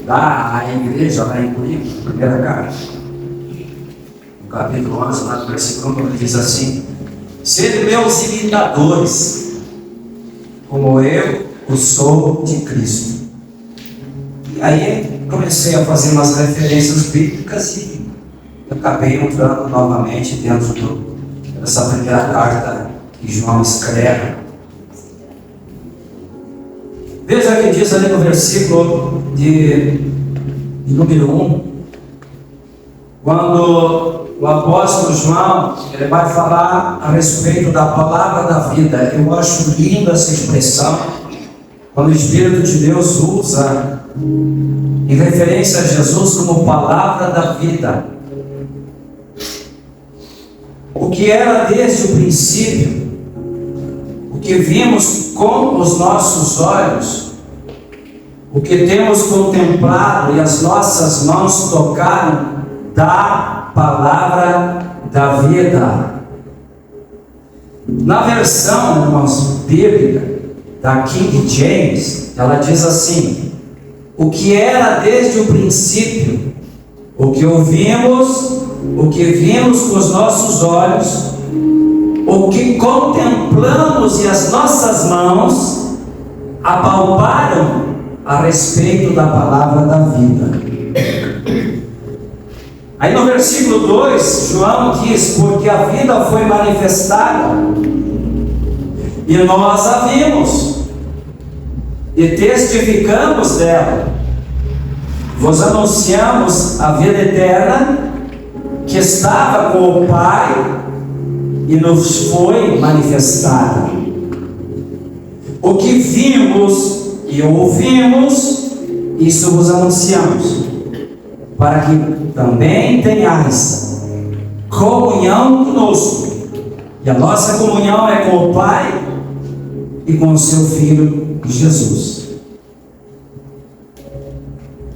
Lá a igreja, lá em Corinto, primeira carta, no capítulo 11, lá no versículo 1, ele diz assim: sede meus imitadores, como eu o sou de Cristo. E aí comecei a fazer umas referências bíblicas e acabei entrando novamente dentro dessa primeira carta que João escreve. Veja o que diz ali no versículo de número 1, quando o apóstolo João ele vai falar a respeito da palavra da vida. Eu acho linda essa expressão, quando o Espírito de Deus usa em referência a Jesus como palavra da vida. O que era desde o princípio, o que vimos com os nossos olhos, o que temos contemplado e as nossas mãos tocaram da palavra da vida. Na versão, irmãos, bíblica da King James, ela diz assim: o que era desde o princípio, o que ouvimos, o que vimos com os nossos olhos, o que contemplamos e as nossas mãos apalparam a respeito da palavra da vida. Aí no versículo 2, João diz: porque a vida foi manifestada e nós a vimos e testificamos dela, vos anunciamos a vida eterna que estava com o Pai e nos foi manifestada. O que vimos e ouvimos, isso vos anunciamos, para que também tenhais comunhão conosco. E a nossa comunhão é com o Pai e com o seu Filho Jesus.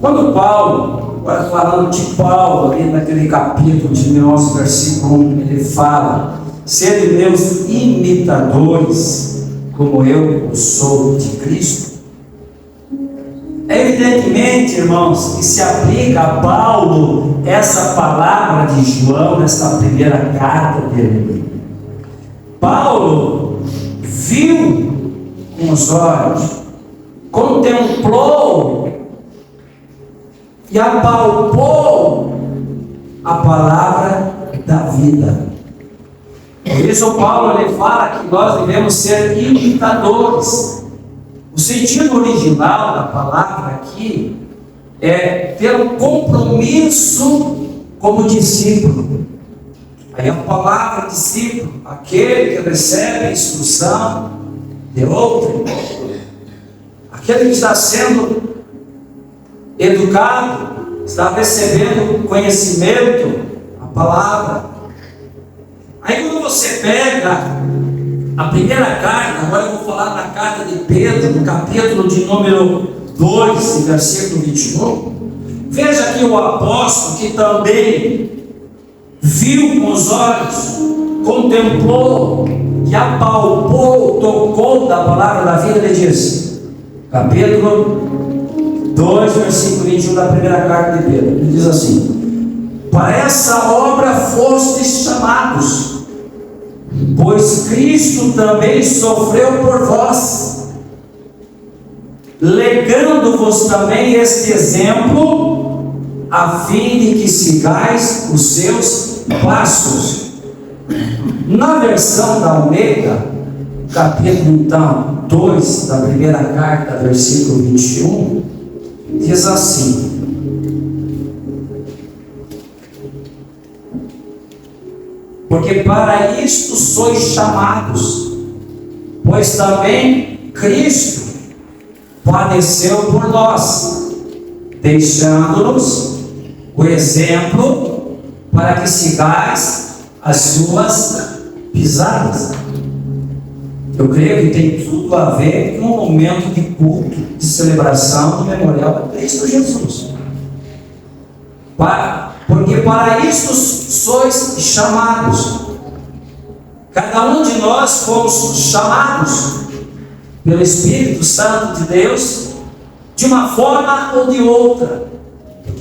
Quando Paulo, agora falando de Paulo, ali naquele capítulo de 11, versículo 1, ele fala: sede meus imitadores, como eu sou de Cristo. Evidentemente, irmãos, que se aplica a Paulo essa palavra de João, nessa primeira carta dele. Paulo viu com os olhos, contemplou e apalpou a palavra da vida. Por isso Paulo ele fala que nós devemos ser imitadores. O sentido original da palavra aqui é ter um compromisso como discípulo. Aí a palavra discípulo, aquele que recebe a instrução de outro, aquele que está sendo educado, está recebendo conhecimento, a palavra. Aí quando você pega a primeira carta, agora eu vou falar da carta de Pedro, no capítulo de número 2, versículo 21. Veja aqui o apóstolo que também viu com os olhos, contemplou e apalpou, tocou da palavra da vida. Ele diz, capítulo 2, versículo 21 da primeira carta de Pedro, ele diz assim: para essa obra fostes chamados, pois Cristo também sofreu por vós, legando-vos também este exemplo, a fim de que sigais os seus passos. Na versão da Almeida, capítulo então 2 da primeira carta, versículo 21, diz assim: porque para isto sois chamados, pois também Cristo padeceu por nós, deixando-nos o exemplo para que sigais as suas pisadas. Eu creio que tem tudo a ver com um momento de culto, de celebração do memorial de Cristo Jesus. Porque para isto sois chamados. Cada um de nós fomos chamados pelo Espírito Santo de Deus de uma forma ou de outra.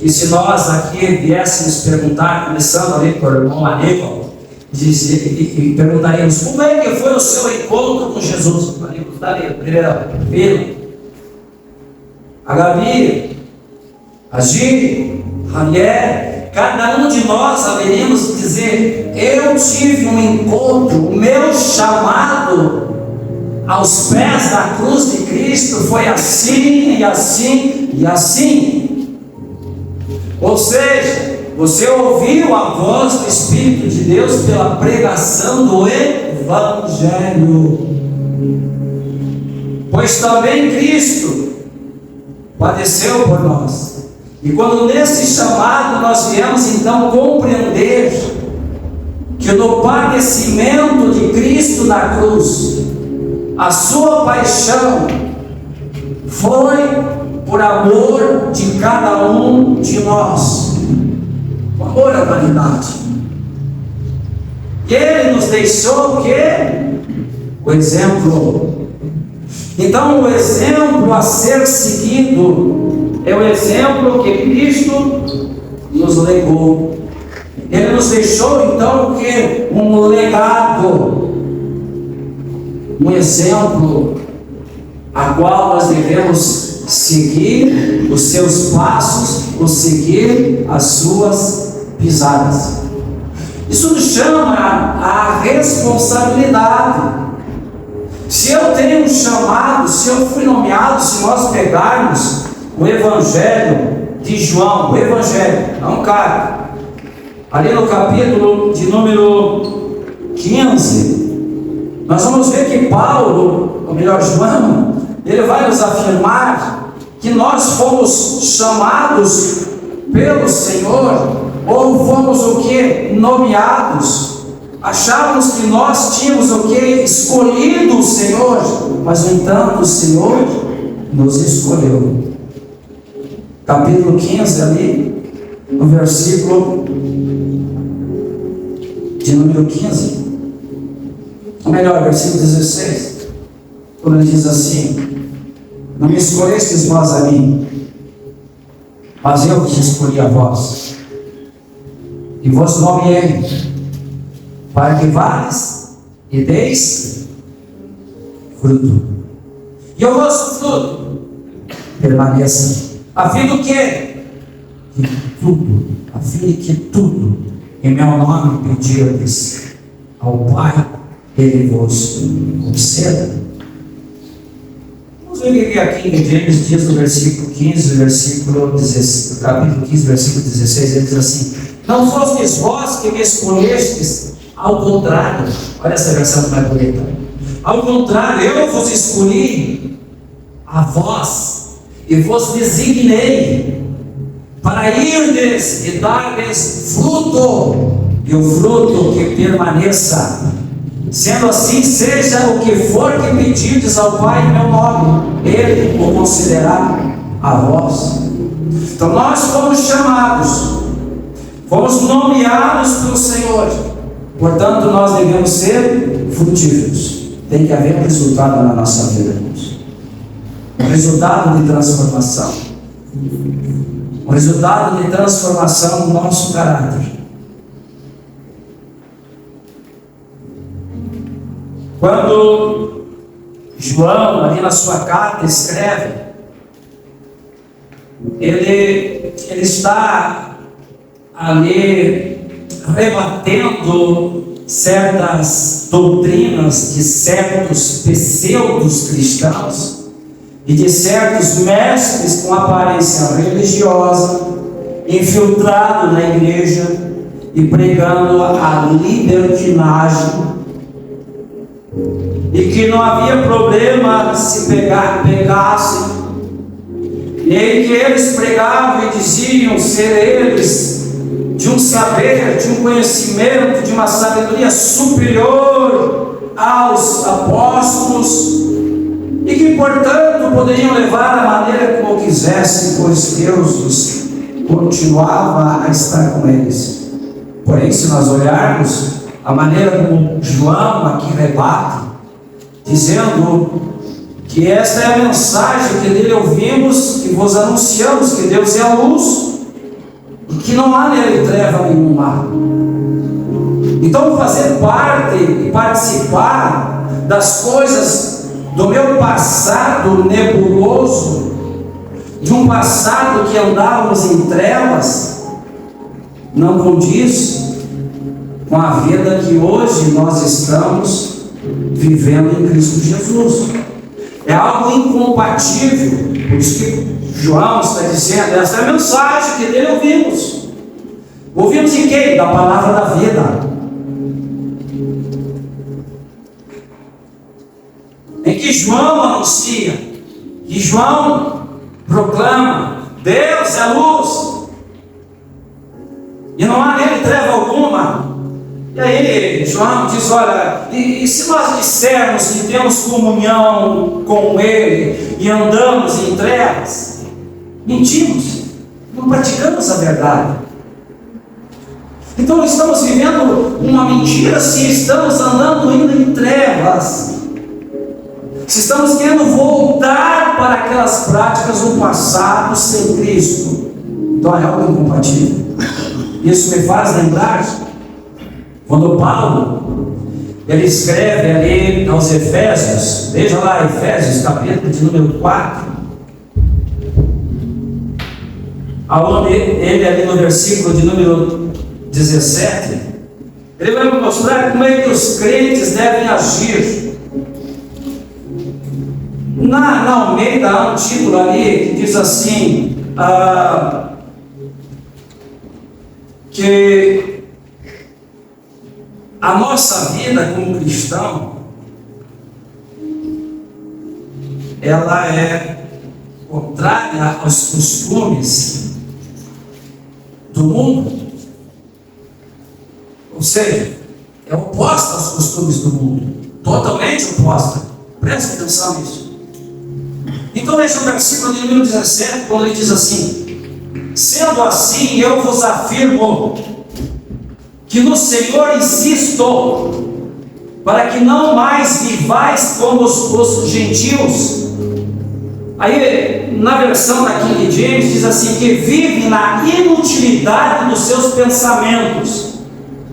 E se nós aqui viéssemos perguntar, começando ali por irmão Aníbal, e perguntaríamos: como é que foi o seu encontro com Jesus? Aníbal, daria primeiro, a Gabi, a Gi, a Ranier, cada um de nós haveríamos de dizer: eu tive um encontro, o meu chamado aos pés da cruz de Cristo foi assim e assim e assim. Ou seja, você ouviu a voz do Espírito de Deus pela pregação do Evangelho. Pois também Cristo padeceu por nós. E quando nesse chamado nós viemos então compreender que no padecimento de Cristo na cruz, a sua paixão foi por amor de cada um de nós, o amor à humanidade. E Ele nos deixou o quê? O exemplo. Então, o exemplo a ser seguido é o exemplo que Cristo nos legou. Ele nos deixou então o quê? Um legado, um exemplo a qual nós devemos seguir os seus passos, ou seguir as suas pisadas. Isso nos chama a responsabilidade. Se eu tenho um chamado, se eu fui nomeado, se nós pegarmos o Evangelho de João, o Evangelho, não cara, ali no capítulo de número 15, nós vamos ver que Paulo, ou melhor, João, ele vai nos afirmar que nós fomos chamados pelo Senhor, ou fomos o que? Nomeados. Achávamos que nós tínhamos o que? Escolhido o Senhor, mas no entanto o Senhor nos escolheu. Capítulo 15 ali, no versículo de número 15, ou melhor, versículo 16, quando ele diz assim: não me escolhestes vós a mim, mas eu vos escolhi a vós, e vos nomeei, para que vades e deis fruto, e o vosso fruto permaneça, a fim do quê? A fim de que tudo em meu nome pedirdes ao Pai, Ele vos conceda. Vamos ver o que aqui em Gênesis diz no versículo 15, versículo 16, capítulo 15, versículo 16, ele diz assim: não fostes vós que me escolhestes, ao contrário. Olha essa versão mais bonita. Ao contrário, eu vos escolhi a vós, e vos designei para irdes e dardes fruto, e o fruto que permaneça. Sendo assim, seja o que for que pedirdes ao Pai em meu nome, Ele o concederá a vós. Então nós fomos chamados, fomos nomeados pelo Senhor, portanto nós devemos ser frutíferos. Tem que haver um resultado na nossa vida, irmãos. Um resultado de transformação, um resultado de transformação no nosso caráter. Quando João, ali na sua carta, escreve, ele está ali rebatendo certas doutrinas de certos pseudos cristãos e de certos mestres com aparência religiosa, infiltrado na igreja e pregando a libertinagem, e que não havia problema se pegassem, nem que eles pregavam e diziam ser eles de um saber, de um conhecimento, de uma sabedoria superior aos apóstolos, e que portanto poderiam levar a maneira como quisessem, pois Deus continuava a estar com eles. Porém, se nós olharmos a maneira como João aqui rebate, dizendo que que esta é a mensagem que dele ouvimos e vos anunciamos, que Deus é a luz e que não há nele treva nenhuma. Então, fazer parte e participar das coisas do meu passado nebuloso, de um passado que andávamos em trevas, não condiz com a vida que hoje nós estamos vivendo em Cristo Jesus. É algo incompatível. Por isso que João está dizendo, essa é a mensagem que dele ouvimos. Ouvimos em quem? Da palavra da vida. Em que João anuncia, que João proclama, Deus é luz, e não há nele treva alguma. E aí João diz, olha, e se nós dissermos que temos comunhão com ele e andamos em trevas, mentimos, não praticamos a verdade. Então estamos vivendo uma mentira se estamos andando ainda em trevas, se estamos querendo voltar para aquelas práticas do passado sem Cristo. Então é algo incompatível. Isso me faz lembrar quando Paulo ele escreve ali aos Efésios, veja lá, Efésios capítulo de número 4, aonde ele ali no versículo de número 17, ele vai me mostrar como é que os crentes devem agir. Na Almeida há um título ali que diz assim, que a nossa vida como cristão, ela é contrária aos costumes do mundo, ou seja, é oposta aos costumes do mundo, totalmente oposta. Preste atenção nisso. Então veja o versículo de número 17, quando ele diz assim: sendo assim, eu vos afirmo que no Senhor insisto, para que não mais vivais como os gentios. Aí na versão da King James diz assim, que vive na inutilidade dos seus pensamentos.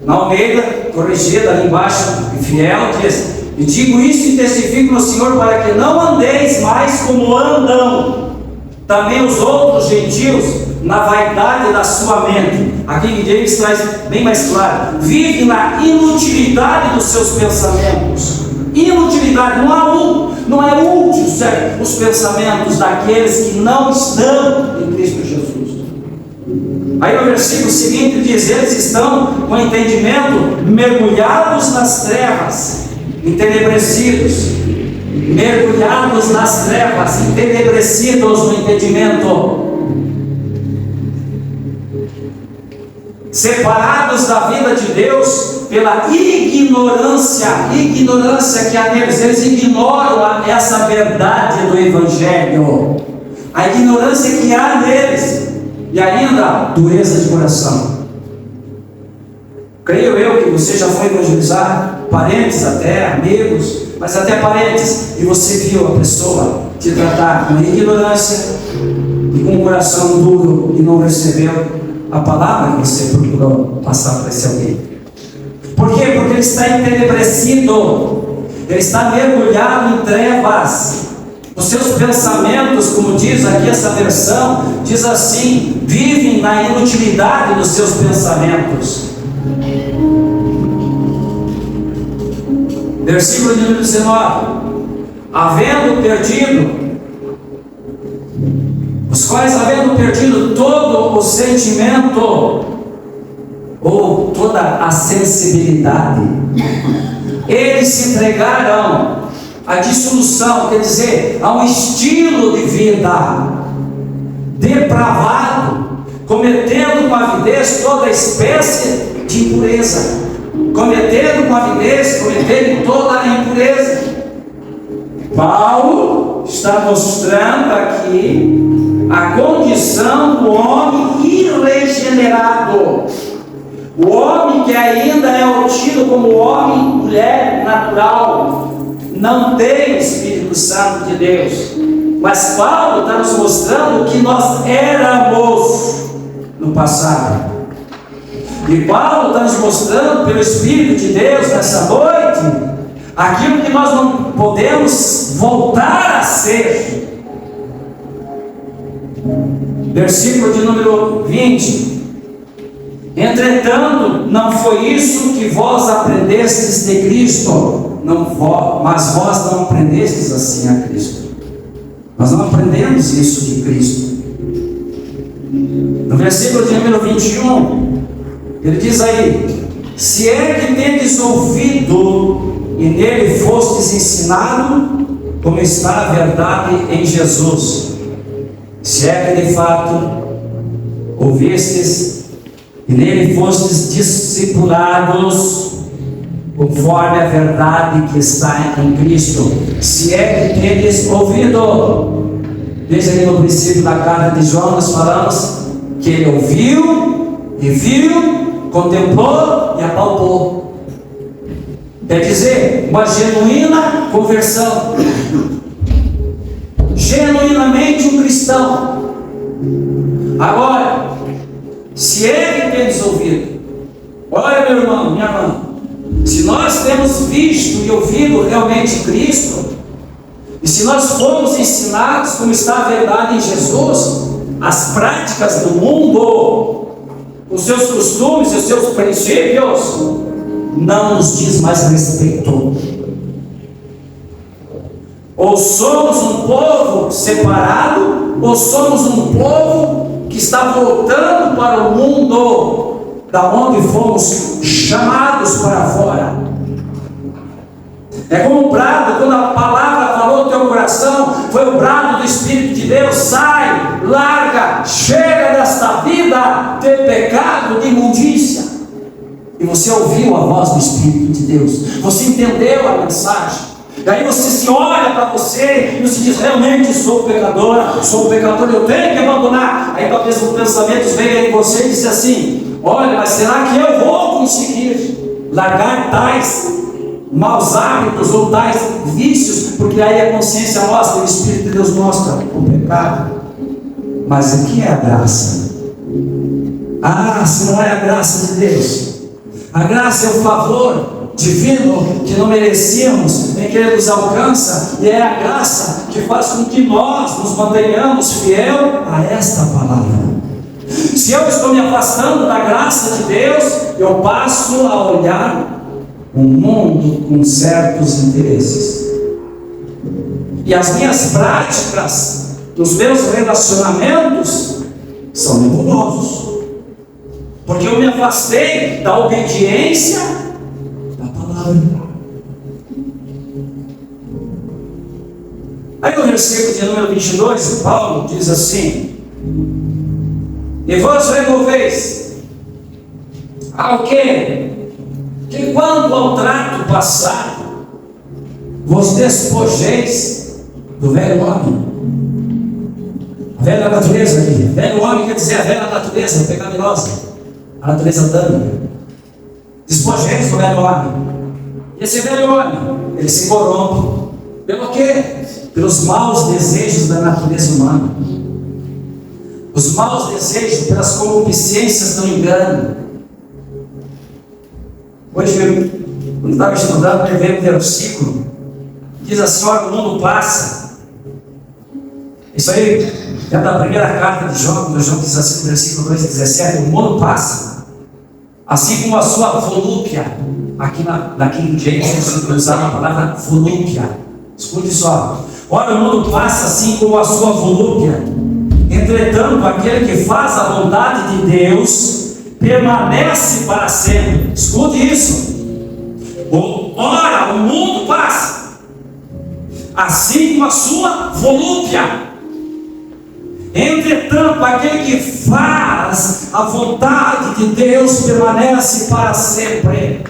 Na Almeida, corrigida ali embaixo, fiel, diz: e digo isso e testifico no Senhor, para que não andeis mais como andam também os outros gentios na vaidade da sua mente. Aqui em James traz bem mais claro: vive na inutilidade dos seus pensamentos. Inutilidade, não é útil, certo? Os pensamentos daqueles que não estão em Cristo Jesus. Aí no versículo seguinte diz: eles estão com entendimento mergulhados nas trevas, entenebrecidos, mergulhados nas trevas, entenebrecidos no entendimento, separados da vida de Deus pela ignorância que há neles. Eles ignoram essa verdade do Evangelho, a ignorância que há neles, e ainda dureza de coração. Creio eu que você já foi evangelizar parentes, até amigos, mas até parentes, e você viu a pessoa te tratar com ignorância e com um coração duro e não recebeu a palavra que você procurou passar para esse alguém. Por quê? Porque ele está entenebrecido, ele está mergulhado em trevas. Os seus pensamentos, como diz aqui essa versão, diz assim: vivem na inutilidade dos seus pensamentos. Versículo de número 19: havendo perdido, os quais havendo perdido todo o sentimento, ou toda a sensibilidade, eles se entregaram à dissolução, quer dizer, a um estilo de vida depravado, cometendo com avidez toda espécie de impureza, cometendo toda a impureza. Paulo está mostrando aqui a condição do homem irregenerado, o homem que ainda é tido como homem, mulher natural, não têm o Espírito Santo de Deus. Mas Paulo está nos mostrando que nós éramos no passado. E Paulo está nos mostrando pelo Espírito de Deus nessa noite aquilo que nós não podemos voltar a ser. Versículo de número 20. Entretanto, não foi isso que vós aprendestes de Cristo, mas vós não aprendestes assim a Cristo. Nós não aprendemos isso de Cristo. No versículo de número 21, ele diz aí: se é que tendes ouvido e nele fostes ensinado, como está a verdade em Jesus. Se é que de fato ouvistes e nele fostes discipulados, conforme a verdade que está em Cristo. Se é que tendes ouvido. Desde ali no princípio da carta de João nós falamos que ele ouviu, e viu, contemplou e apalpou. Quer dizer, uma genuína conversão. Genuinamente um cristão. Agora, se é que tendes ouvido, olha, meu irmão, minha irmã, se nós temos visto e ouvido realmente Cristo, e se nós fomos ensinados como está a verdade em Jesus, as práticas do mundo, os seus costumes e os seus princípios, não nos diz mais respeito. Ou somos um povo separado, ou somos um povo que está voltando para o mundo da onde fomos chamados para fora. É como um brado, quando a palavra falou no teu coração, foi o brado do Espírito de Deus: sai, larga, chega desta vida de pecado, de imundícia. E você ouviu a voz do Espírito de Deus, você entendeu a mensagem. Daí você se olha para você e você diz: realmente sou pecador, eu tenho que abandonar. Aí talvez os pensamentos venham em você e diz assim: olha, mas será que eu vou conseguir largar tais maus hábitos ou tais vícios? Porque aí a consciência mostra, o Espírito de Deus mostra o pecado. Mas o que é a graça? Se não é a graça de Deus. A graça é o favor divino que não merecíamos, em que Ele nos alcança, e é a graça que faz com que nós nos mantenhamos fiel a esta palavra. Se eu estou me afastando da graça de Deus, eu passo a olhar o mundo com certos interesses, e as minhas práticas, os meus relacionamentos são nebulosos, porque eu me afastei da obediência da palavra. Aí no versículo de número 22, Paulo diz assim: e vós removeis ao que quanto ao trato passado, vos despojeis do velho homem. A velha natureza ali. Velho homem quer dizer a velha natureza pecaminosa, a natureza adâmica. Despojeis do velho homem. E esse velho homem, ele se corrompe pelo quê? Pelos maus desejos da natureza humana. Os maus desejos, pelas concupiscências do engano. Hoje, quando estava estudando, eu veio um versículo, diz assim: olha, o mundo passa. Isso aí é da primeira carta de João, quando João diz assim, no versículo 2:17, o mundo passa, assim como a sua volúpia. Aqui na King James, usar a palavra volúpia. Escute só: olha, o mundo passa assim como a sua volúpia. Entretanto, aquele que faz a vontade de Deus permanece para sempre. Escute isso. Ora, o mundo passa, assim como a sua volúpia. Entretanto, aquele que faz a vontade de Deus permanece para sempre.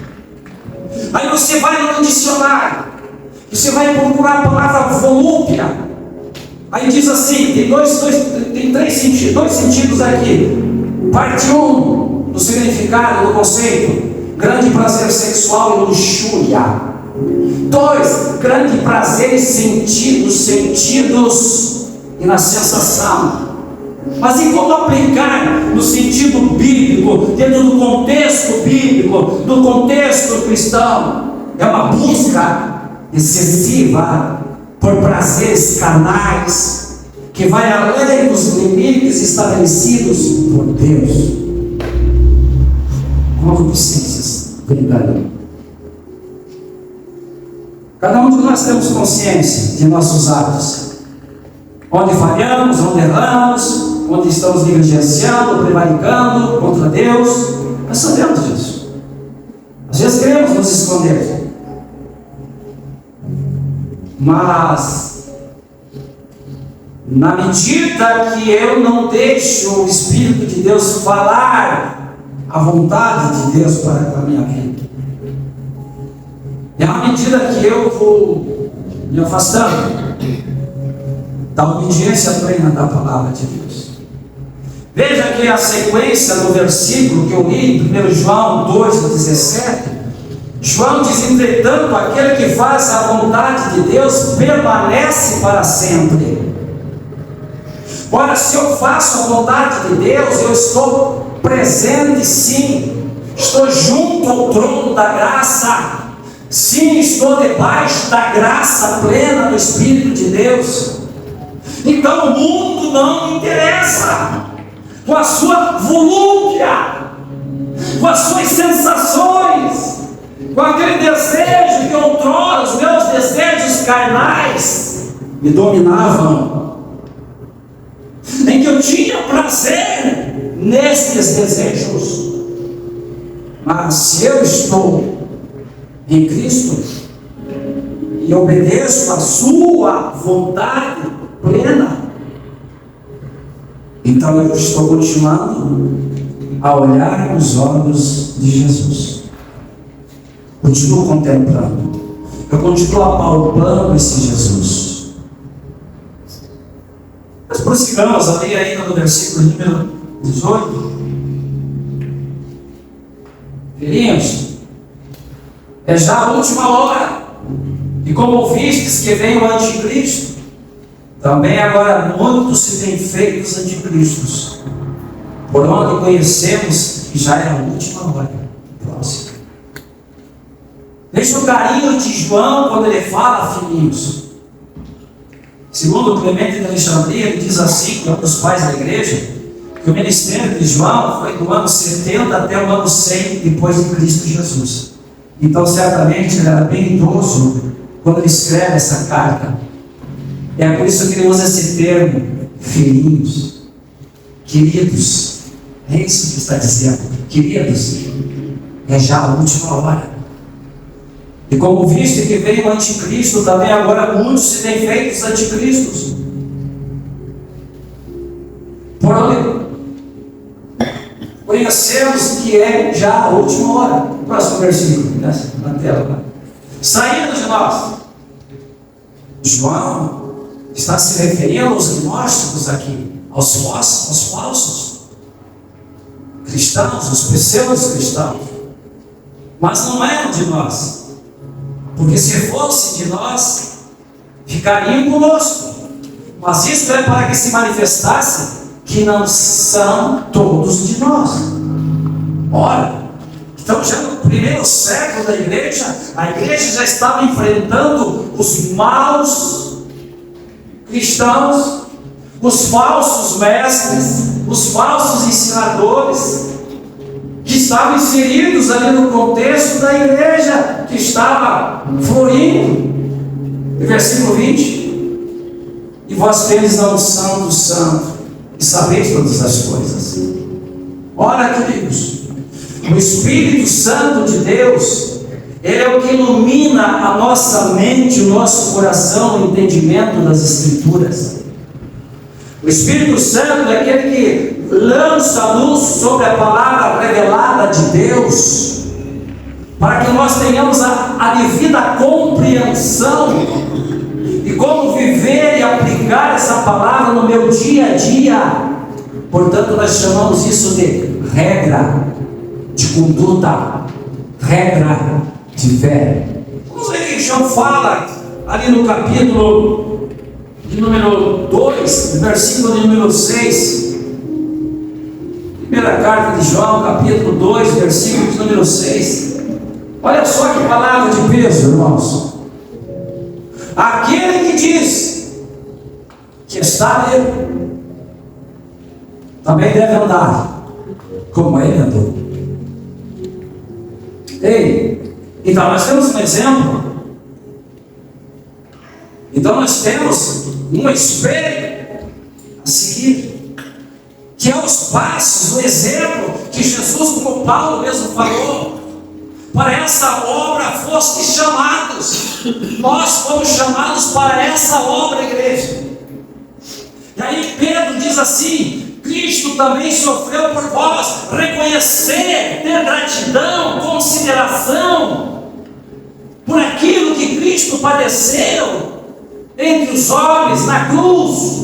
Aí você vai no dicionário, você vai procurar a palavra volúpia. Aí diz assim, tem dois sentidos aqui. Parte 1, do significado, do conceito: grande prazer sexual e luxúria. 2, grande prazer em sentidos e na sensação. Mas e como aplicar no sentido bíblico, dentro do contexto bíblico, do contexto cristão? É uma busca excessiva por prazeres carnais, que vai além dos limites estabelecidos por Deus. Concupiscências, brincadeira. Cada um de nós temos consciência de nossos atos. Onde falhamos, onde erramos, onde estamos negligenciando, prevaricando contra Deus. Nós sabemos disso. Às vezes queremos nos esconder. Mas, na medida que eu não deixo o Espírito de Deus falar a vontade de Deus para a minha vida, e à medida que eu vou me afastando da obediência plena da palavra de Deus. Veja que a sequência do versículo que eu li, 1 João 2,17, João diz: entretanto, aquele que faz a vontade de Deus permanece para sempre. Ora, se eu faço a vontade de Deus, eu estou presente, sim, estou junto ao trono da graça, sim, estou debaixo da graça plena do Espírito de Deus. Então o mundo não me interessa com a sua volúpia, com as suas sensações, com aquele desejo que outrora os meus desejos carnais me dominavam, em que eu tinha prazer nesses desejos. Mas se eu estou em Cristo e obedeço a sua vontade plena, então eu estou continuando a olhar nos olhos de Jesus. Continuo contemplando, eu continuo apalpando esse Jesus. Nós prossigamos ali ainda no versículo número 18. Filhinhos, é já a última hora, e como ouvistes que vem o anticristo, também agora muitos se têm feito os anticristos, por onde conhecemos que já é a última hora próxima. Veja o carinho de João quando ele fala, filhinhos. Segundo Clemente de Alexandria, ele diz assim, que é um dos pais da igreja, que o ministério de João foi do ano 70 até o ano 100 depois de Cristo Jesus. Então certamente ele era bem idoso quando ele escreve essa carta. É por isso que ele usa esse termo, filhinhos, queridos. É isso que está dizendo, queridos, é já a última hora. E como viste que veio o anticristo, também agora muitos se têm feito os anticristos. Por onde conhecemos que é já a última hora. Próximo versículo, na tela. Saindo de nós. João está se referindo aos gnósticos aqui, aos falsos cristãos, os pseudos cristãos. Mas não eram de nós, porque se fosse de nós, ficariam conosco. Mas isso é para que se manifestasse que não são todos de nós. Ora, então já no primeiro século da igreja, a igreja já estava enfrentando os maus cristãos, os falsos mestres, os falsos ensinadores, que estavam inseridos ali no contexto da igreja, que estava florindo. Versículo 20: e vós tendes a unção do Santo, e sabeis todas as coisas. Ora, queridos, o Espírito Santo de Deus, ele é o que ilumina a nossa mente, o nosso coração, o entendimento das Escrituras. O Espírito Santo é aquele que lança luz sobre a palavra revelada de Deus, para que nós tenhamos a devida compreensão de como viver e aplicar essa palavra no meu dia a dia. Portanto, nós chamamos isso de regra de conduta, regra de fé. Vamos ler que João fala ali no capítulo de número 2, versículo de número 6. Primeira carta de João, capítulo 2, versículo de número 6. Olha só que palavra de peso, irmãos. Aquele que diz que está nele, também deve andar como ele andou. Ei, então nós temos um exemplo. Então nós temos um espelho a seguir, que é os passos, o exemplo que Jesus, como Paulo mesmo falou, para essa obra foste chamados. Nós fomos chamados para essa obra, igreja. E aí Pedro diz assim: Cristo também sofreu por vós. Reconhecer, ter gratidão, consideração por aquilo que Cristo padeceu entre os homens na cruz,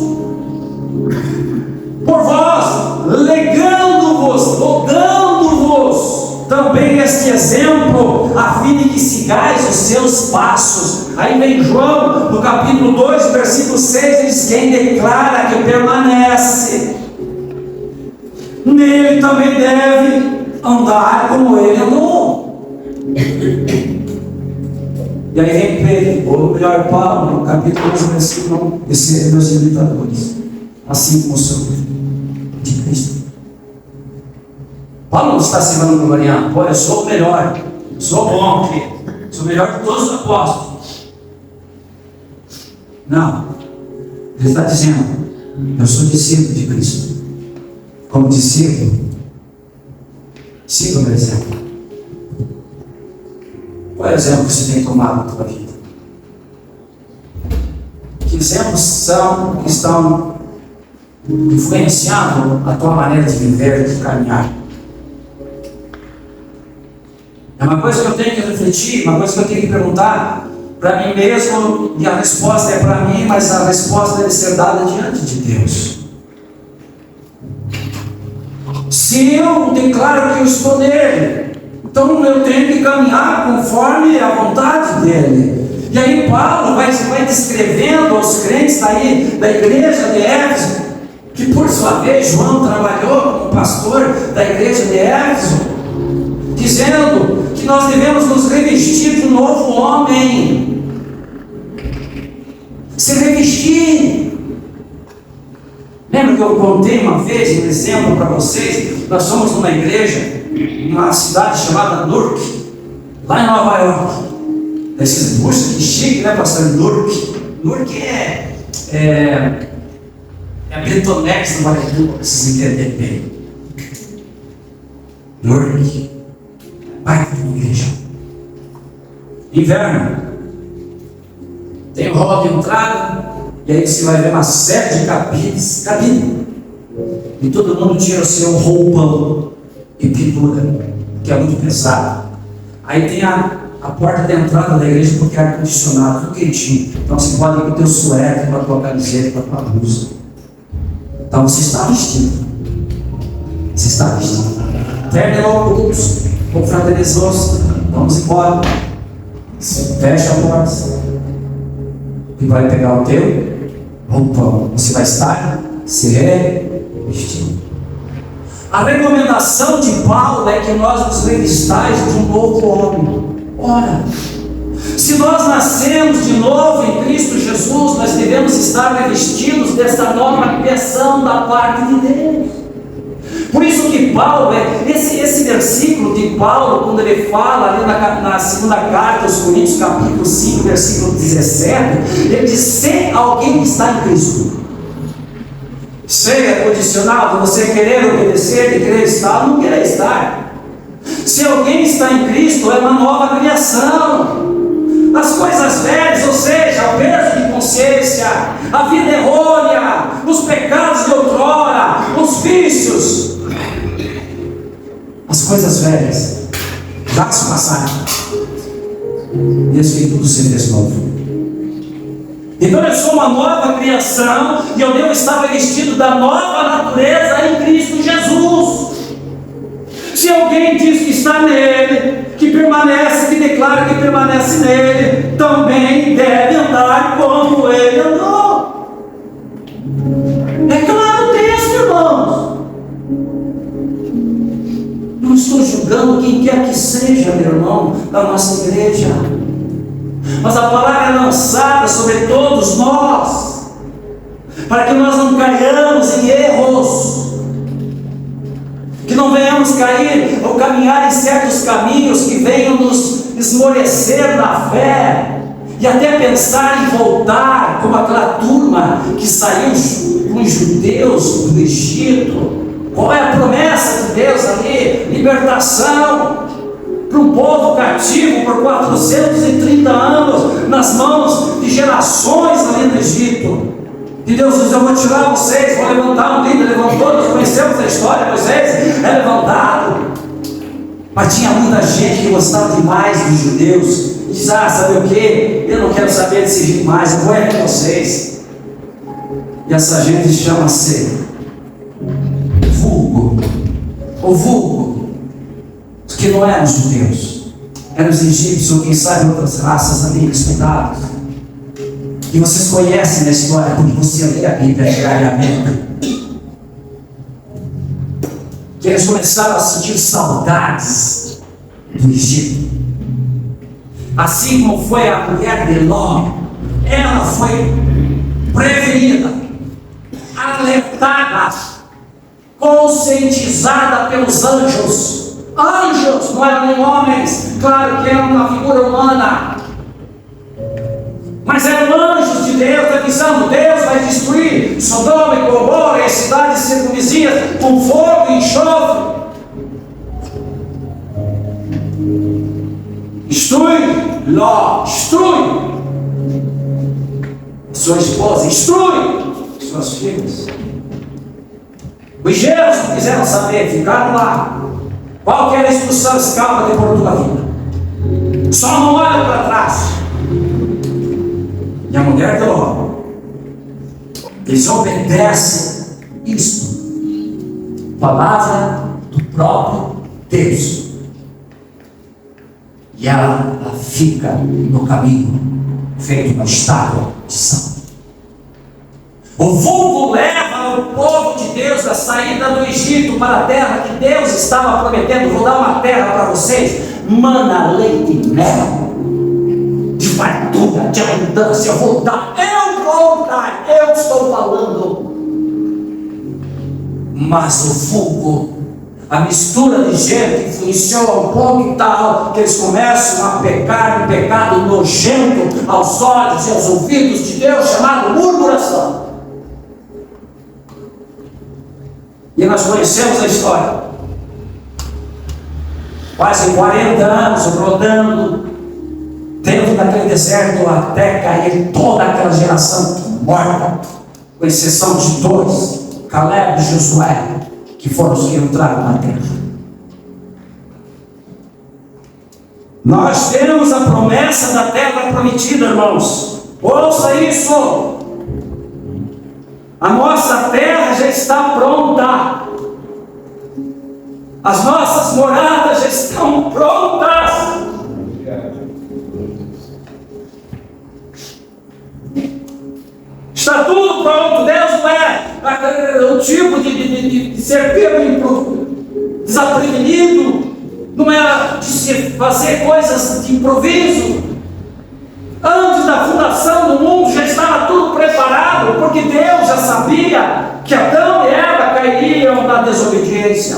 por vós, legando-vos, ou dando-vos também este exemplo, a fim de que sigais os seus passos. Aí vem João, no capítulo 2, versículo 6, diz: quem declara que permanece, nele também deve andar como ele andou. E aí vem Pedro, ou melhor, Paulo, no capítulo 11, versículo 1, esse é meus imitadores, assim como sou de Cristo. Paulo não está se vangloriando: pô, eu sou o melhor, sou bom aqui, sou o melhor de todos os apóstolos. Não, ele está dizendo: eu sou discípulo de Cristo. Como discípulo, siga o meu exemplo. Qual é o exemplo que você tem tomado na tua vida? Que exemplos estão influenciando a tua maneira de viver, de caminhar? É uma coisa que eu tenho que refletir, uma coisa que eu tenho que perguntar para mim mesmo, e a resposta é para mim, mas a resposta deve ser dada diante de Deus. Se eu declaro que eu estou nele, então eu tenho que caminhar conforme a vontade dele. E aí Paulo vai descrevendo aos crentes daí, da igreja de Éfeso, que por sua vez João trabalhou como pastor da igreja de Éfeso, dizendo que nós devemos nos revestir de um novo homem. Se revestir. Lembra que eu contei uma vez um exemplo para vocês? Nós somos numa igreja, numa cidade chamada Newark, lá em Nova York. Daí vocês, puxa, que chique, né, pastor? Newark. Newark é a Betonex do Brasil, para vocês entenderem bem. Newark, baita de uma igreja. Inverno, tem o hall de entrada, e aí você vai ver uma série de cabine, e todo mundo tira o seu roupão e pendura, que é muito pesado. Aí tem a porta de entrada da igreja, porque é ar-condicionado, tudo quentinho. Então você pode ir com o teu suéter, com a tua camiseta, com a tua blusa. Então você está vestido. Você está vestido. Terminou o culto, confraternizou-se, vamos embora. Fecha a porta e vai pegar o teu roupão. Você vai estar se revestindo. A recomendação de Paulo é que nós nos revistais de um novo homem. Ora, se nós nascemos de novo em Cristo Jesus, nós devemos estar revestidos dessa nova criação da parte de Deus. Por isso que Paulo, esse versículo de Paulo, quando ele fala ali na segunda carta aos Coríntios, capítulo 5, versículo 17, ele diz: se alguém está em Cristo, seja condicional de você querer obedecer, de querer estar ou não querer estar. Se alguém está em Cristo, é uma nova criação. As coisas velhas, ou seja, o peso de consciência, a vida errônea, os pecados de outrora, os vícios, as coisas velhas já se passaram, e que tudo se fez novo. Então eu sou uma nova criação, e eu devo estar revestido da nova natureza em Cristo Jesus. Se alguém diz que está nele, que permanece, que declara claro que permanece nele, também deve andar como ele andou. É claro o texto, irmãos. Não estou julgando quem quer que seja, meu irmão, da nossa igreja. Mas a palavra é lançada sobre todos nós, para que nós não caiamos em erros, que não venhamos cair ou caminhar em certos caminhos que venham nos esmorecer na fé, e até pensar em voltar, como aquela turma que saiu com os judeus do Egito. Qual é a promessa de Deus ali? Libertação para um povo cativo por 430 anos, nas mãos de gerações ali no Egito. E Deus diz: eu vou tirar vocês, vou levantar um líder. Levantou, nós conhecemos a história. Moisés é levantado. Mas tinha muita gente que gostava demais dos judeus. Diz: ah, sabe o que? Eu não quero saber desse jeito mais, eu vou é com vocês. E essa gente chama-se vulgo, ou vulgo, que não eram judeus, eram os egípcios, ou quem sabe outras raças ali, cuidado. E vocês conhecem a história, porque você lê a Bíblia diariamente. Que eles começaram a sentir saudades do Egito. Assim como foi a mulher de Ló, ela foi prevenida, alertada, conscientizada pelos anjos. Anjos, não eram nem homens, claro que eram uma figura humana, mas eram anjos de Deus, avisando: Deus vai destruir Sodoma e Gomorra e as cidades circunvizinhas com fogo e enxofre. Instrui Ló, instrui sua esposa, instrui suas filhas. Os gêmeos não quiseram saber, ficaram lá. Qual que era a instrução? Escapa de por tua vida, só não olha para trás. E a mulher de Ló desobedece isto, palavra do próprio Deus, e ela fica no caminho feito uma estátua de sal. O vulgo leva o povo de Deus da saída do Egito para a terra que Deus estava prometendo. Vou dar uma terra para vocês, mana, leite e mel, de fartura, de abundância. Eu vou dar, eu estou falando. Mas o vulgo, a mistura de gente, influenciou ao ponto tal que eles começam a pecar um pecado nojento aos olhos e aos ouvidos de Deus, chamado murmuração. E nós conhecemos a história. Quase 40 anos rodando dentro daquele deserto até cair toda aquela geração morta, com exceção de dois, Caleb e Josué, que foram os que entraram na terra. Nós temos a promessa da terra prometida, irmãos. Ouça isso. A nossa terra já está pronta. As nossas moradas já estão prontas. Está tudo pronto. Deus não é o tipo de ser pego desaprevenido, não é de se fazer coisas de improviso. Antes da fundação do mundo já estava tudo preparado, porque Deus já sabia que Adão e Eva cairiam na desobediência.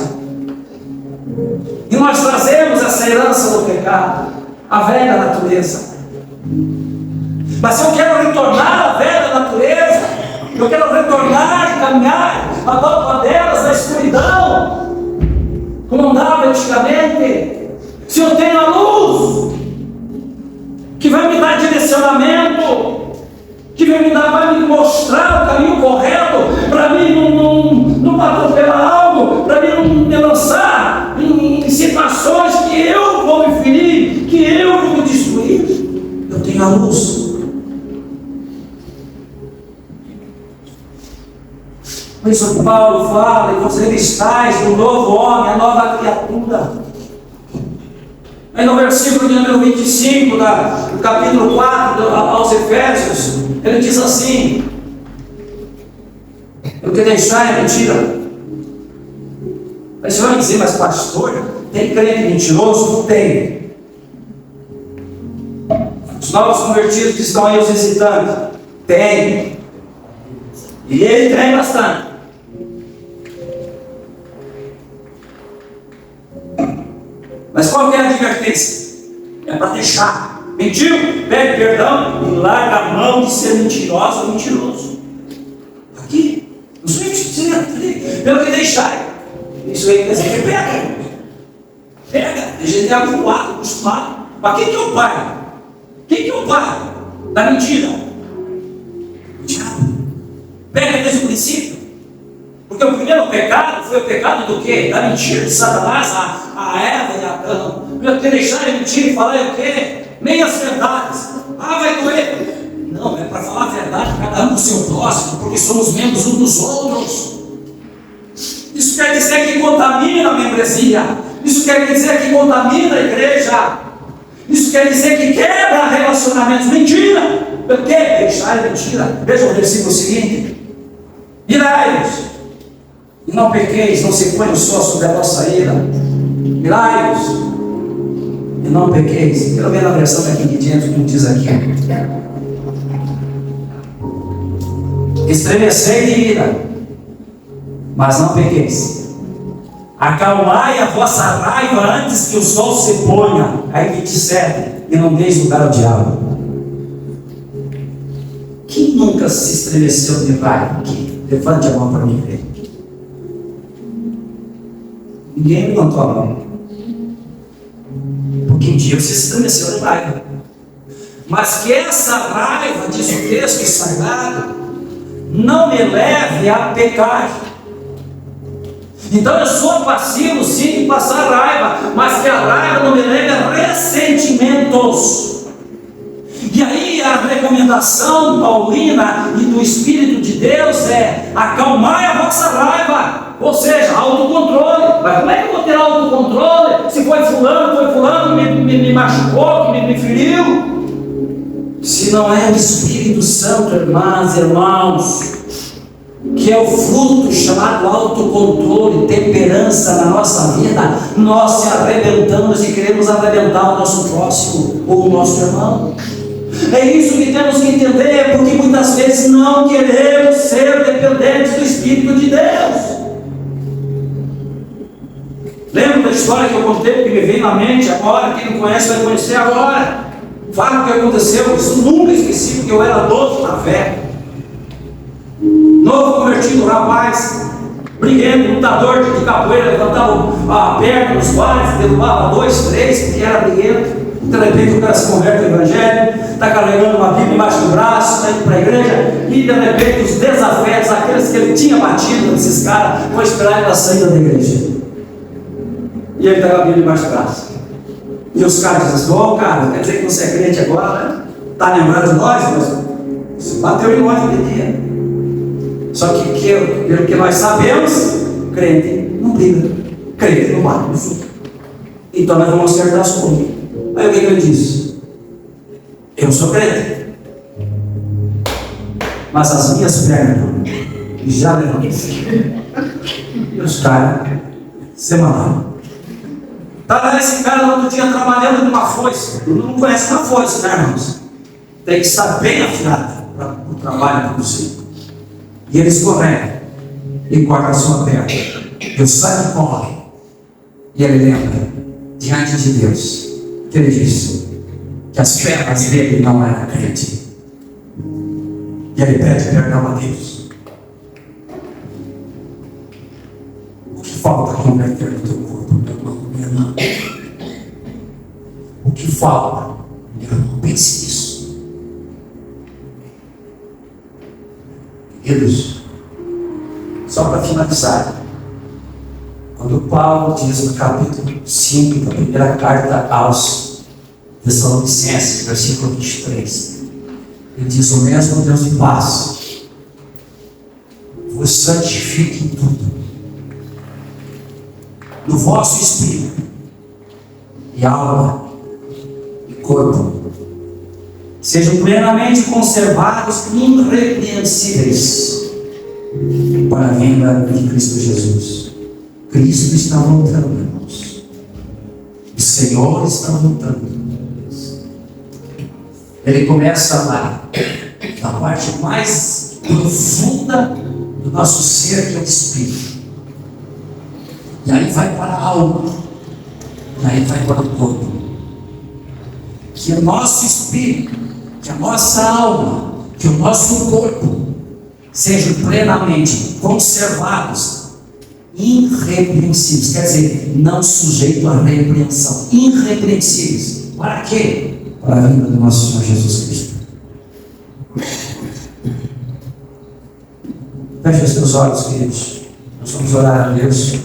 E nós trazemos essa herança do pecado, a velha natureza. Mas se eu quero retornar à velha natureza, eu quero retornar e caminhar a delas na escuridão, como andava antigamente, se eu tenho a luz que vai me dar direcionamento, que vai me mostrar o caminho correto, para mim não atropelar algo, para mim não me lançar em situações que eu vou me ferir, que eu vou me destruir. Eu tenho a luz. Por isso Paulo fala: e vocês estáis no novo homem, a nova criatura. Aí no versículo de número 25 do capítulo 4 aos Efésios, ele diz assim: o que deixar é mentira. Aí você vai dizer, mas pastor, tem crente mentiroso? Não tem. Os novos convertidos que estão aí, os visitantes, tem. E ele tem bastante. Mas qual que é a advertência? É para deixar. Mentiu? Pede perdão e larga a mão de ser mentirosa ou mentiroso. Aqui. Não sou eu, pelo que deixar. Isso aí quer dizer que pega. Pega. A gente é acostumado. Mas quem que é o pai? Quem que é o pai da mentira? O diabo. Pega desde o princípio. Porque o primeiro pecado foi o pecado do quê? Da mentira de Satanás, a Eva e a Adão. Porque deixar de mentir e falar o quê? Meias verdades. Vai doer. Não, é para falar a verdade, cada um com o seu próximo, porque somos membros uns dos outros. Isso quer dizer que contamina a membresia. Isso quer dizer que contamina a igreja. Isso quer dizer que quebra relacionamentos. Mentira. Por quê? Deixar é mentira. Veja o versículo seguinte: irai-vos e não pequeis, não se ponham só sobre a vossa ira. Irai-vos e não pequeis. Pelo menos a versão daqui de dentro, como diz aqui: estremecei de ira, mas não pequeis. Acalmai a vossa raiva antes que o sol se ponha. Aí 27, e não deis lugar ao diabo. Quem nunca se estremeceu de raiva aqui? Levante a mão para mim ver. Ninguém levantou a mão. Porque um dia você se estremeceu de raiva. Mas que essa raiva, diz o texto sagrado, não me leve a pecar. Então eu sou passivo sim de passar raiva, mas que a raiva não me leve a ressentimentos. E aí a recomendação paulina e do Espírito de Deus é: acalmai a vossa raiva, ou seja, autocontrole. Mas como é que eu vou ter autocontrole se foi fulano me machucou, que me feriu? Se não é o Espírito Santo, irmãs e irmãos, que é o fruto chamado autocontrole, temperança na nossa vida, nós se arrebentamos e queremos arrebentar o nosso próximo ou o nosso irmão. É isso que temos que entender, porque muitas vezes não queremos ser dependentes do Espírito de Deus. Lembra da história que eu contei, que me veio na mente agora? Quem não conhece vai conhecer agora. Fala o que aconteceu. Isso nunca esqueci, porque eu era novo na fé. Novo convertido, rapaz, briguento, lutador de capoeira, levantava a perna nos bares, derrubava 2, 3, porque era briguento. De repente o cara se converte ao Evangelho, está carregando uma Bíblia embaixo do braço, está indo para a igreja, e de repente os desafetos, aqueles que ele tinha batido nesses caras, vão esperar ele na saída da igreja. E ele está com a Bíblia embaixo do braço. E os caras dizem: ô cara, quer dizer que você é crente agora, né? Está lembrando de nós? Mas você bateu em nós naquele dia. Só que, pelo que nós sabemos, crente não briga, crente não bate. Então nós vamos acertar as contas. Aí o que ele disse? Eu sou crente, mas as minhas pernas já levantam. E os caras semanal. Estava esse cara no outro dia trabalhando numa foice. Não conhece uma foice, né, irmãos? Tem que estar bem afiado para o trabalho produzir. E ele escorrega e corta a sua perna. E o sangue corre. E ele lembra, diante de Deus, que ele disse que as pernas dele não eram crente. E ele pede perdão a Deus. O que falta converter no teu corpo, meu irmão, minha irmã? O que falta, meu irmão? Pense nisso. Queridos, só para finalizar, quando Paulo diz no capítulo 5 da primeira carta aos Tessalonicenses, versículo 23, ele diz: o mesmo Deus de paz vos santifique em tudo, no vosso espírito e alma corpo, sejam plenamente conservados, irrepreensíveis, para a vinda de Cristo Jesus. Cristo está voltando, irmãos. O Senhor está voltando. Ele começa lá, na parte mais profunda do nosso ser, que é o espírito. E aí vai para a alma. E aí vai para o corpo. Que o nosso espírito, que a nossa alma, que o nosso corpo sejam plenamente conservados, irrepreensíveis. Quer dizer, não sujeitos à repreensão. Irrepreensíveis. Para quê? Para a vinda do nosso Senhor Jesus Cristo. Feche os teus olhos, queridos. Nós vamos orar a Deus.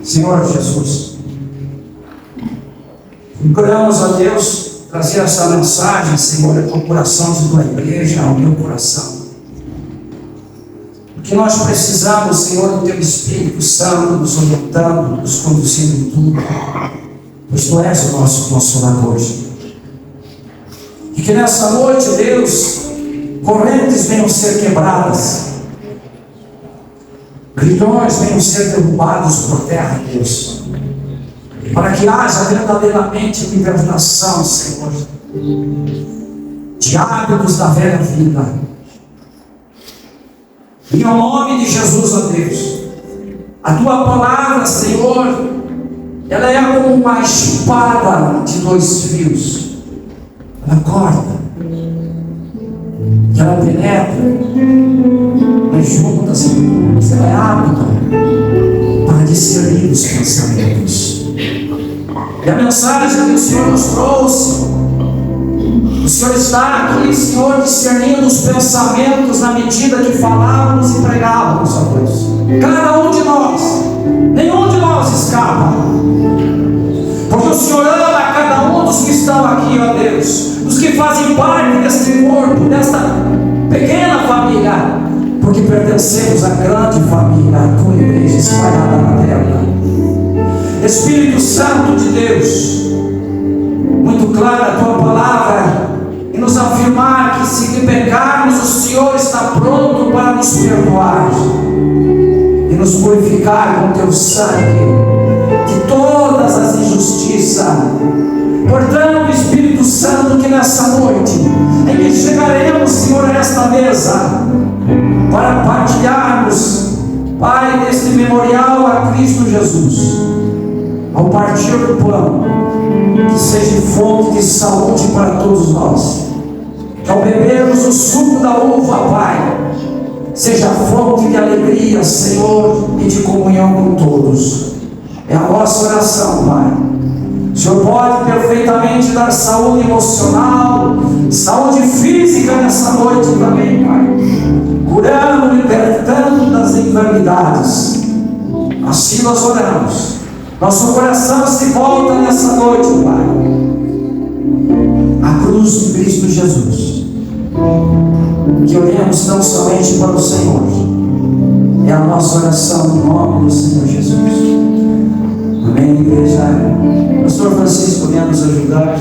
Senhor Jesus, procuramos a Deus trazer essa mensagem, Senhor, ao coração de tua igreja, ao meu coração. Porque nós precisamos, Senhor, do teu Espírito Santo nos orientando, nos conduzindo em tudo, pois tu és o nosso Consolador. E que nessa noite, Deus, correntes venham ser quebradas, grilhões venham ser derrubados por terra, Deus, para que haja verdadeiramente libertação, Senhor, de hábitos da velha vida. Em nome de Jesus, ó Deus, a tua palavra, Senhor, ela é como uma espada de 2 fios. Ela corta, e ela penetra nas juntas, ela é apta para discernir os pensamentos. E a mensagem que o Senhor nos trouxe, o Senhor está aqui, Senhor, discernindo os pensamentos na medida que falávamos e pregávamos, ó Deus. Cada um de nós, nenhum de nós escapa, porque o Senhor ama cada um dos que estão aqui, ó Deus, dos que fazem parte deste corpo, desta pequena família, porque pertencemos à grande família, a tua igreja espalhada na terra. Espírito Santo de Deus, muito clara a tua palavra, e nos afirmar que se pecarmos, o Senhor está pronto para nos perdoar e nos purificar com teu sangue de todas as injustiças. Portanto, Espírito Santo, que nessa noite em que chegaremos, Senhor, a esta mesa para partilharmos, Pai, deste memorial a Cristo Jesus, ao partir do pão, que seja fonte de saúde para todos nós, que ao bebermos o suco da uva, Pai, seja fonte de alegria, Senhor, e de comunhão com todos. É a nossa oração, Pai. O Senhor pode perfeitamente dar saúde emocional, saúde física nessa noite também, Pai, curando, libertando das enfermidades. Assim nós oramos. Nosso coração se volta nessa noite, Pai, a cruz de Cristo Jesus. Que oremos tão somente para o Senhor. É a nossa oração no nome do Senhor Jesus. Amém, igreja. Pastor Francisco, venha nos ajudar.